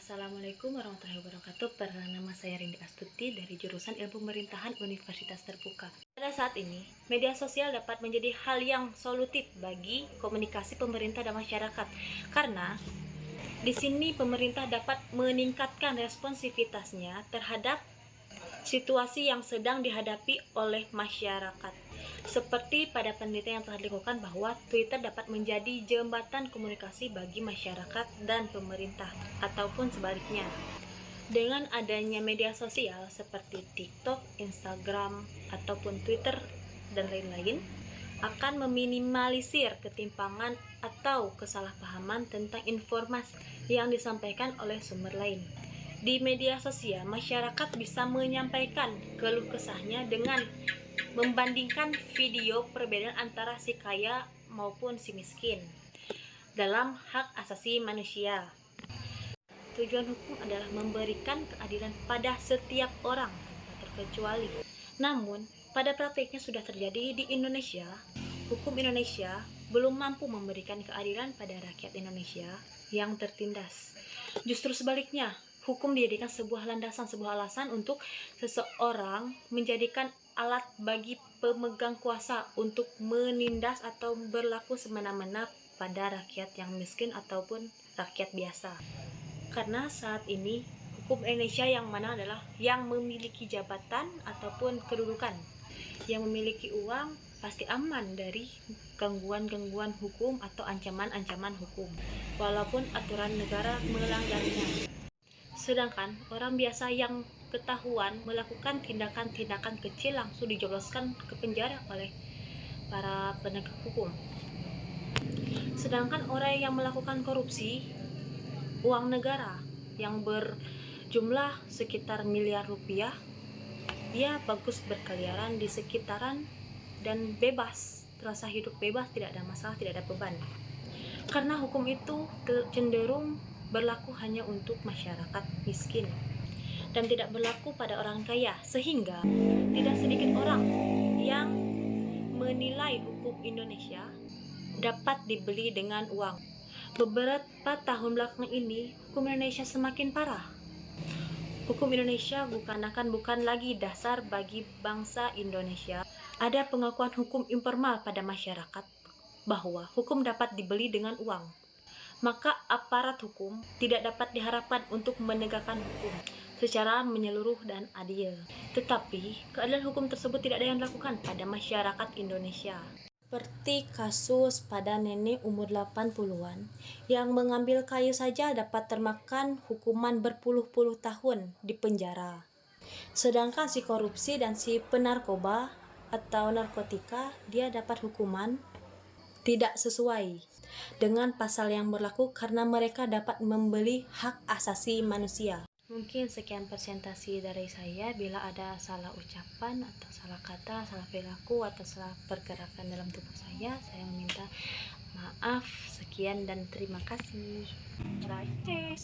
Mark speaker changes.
Speaker 1: Assalamualaikum warahmatullahi wabarakatuh. Nama saya Rindi Astuti dari jurusan Ilmu Pemerintahan Universitas Terbuka. Pada saat ini, media sosial dapat menjadi hal yang solutif bagi komunikasi pemerintah dan masyarakat. Karena di sini pemerintah dapat meningkatkan responsivitasnya terhadap situasi yang sedang dihadapi oleh masyarakat. Seperti pada penelitian yang telah dilakukan bahwa Twitter dapat menjadi jembatan komunikasi bagi masyarakat dan pemerintah, ataupun sebaliknya. Dengan adanya media sosial seperti TikTok, Instagram, ataupun Twitter, dan lain-lain, akan meminimalisir ketimpangan atau kesalahpahaman tentang informasi yang disampaikan oleh sumber lain. Di media sosial, masyarakat bisa menyampaikan keluh kesahnya dengan membandingkan video perbedaan antara si kaya maupun si miskin dalam hak asasi manusia. Tujuan hukum adalah memberikan keadilan pada setiap orang tanpa terkecuali. Namun, pada praktiknya sudah terjadi di Indonesia. Hukum Indonesia belum mampu memberikan keadilan pada rakyat Indonesia yang tertindas. Justru sebaliknya, hukum dijadikan sebuah landasan, sebuah alasan untuk seseorang menjadikan alat bagi pemegang kuasa untuk menindas atau berlaku semena-mena pada rakyat yang miskin ataupun rakyat biasa. Karena saat ini hukum Indonesia yang mana adalah yang memiliki jabatan ataupun kedudukan, yang memiliki uang pasti aman dari gangguan-gangguan hukum atau ancaman-ancaman hukum, walaupun aturan negara melanggarnya. Sedangkan orang biasa yang ketahuan melakukan tindakan-tindakan kecil langsung dijebloskan ke penjara oleh para penegak hukum. Sedangkan orang yang melakukan korupsi uang negara yang berjumlah sekitar miliar rupiah, dia bagus berkeliaran di sekitaran dan bebas, terasa hidup bebas, tidak ada masalah, tidak ada beban. Karena hukum itu cenderung berlaku hanya untuk masyarakat miskin dan tidak berlaku pada orang kaya, sehingga tidak sedikit orang yang menilai hukum Indonesia dapat dibeli dengan uang. Beberapa tahun belakang ini, hukum Indonesia semakin parah. Hukum Indonesia bukan lagi dasar bagi bangsa Indonesia. Ada pengakuan hukum informal pada masyarakat bahwa hukum dapat dibeli dengan uang. Maka aparat hukum tidak dapat diharapkan untuk menegakkan hukum secara menyeluruh dan adil. Tetapi, keadilan hukum tersebut tidak ada yang dilakukan pada masyarakat Indonesia. Seperti kasus pada nenek umur 80-an yang mengambil kayu saja dapat termakan hukuman berpuluh-puluh tahun di penjara. Sedangkan si korupsi dan si penarkoba atau narkotika, dia dapat hukuman tidak sesuai dengan pasal yang berlaku karena mereka dapat membeli hak asasi manusia. Mungkin sekian presentasi dari saya. Bila ada salah ucapan atau salah kata, salah perilaku atau salah pergerakan dalam tubuh saya meminta maaf. Sekian dan terima kasih. Bye.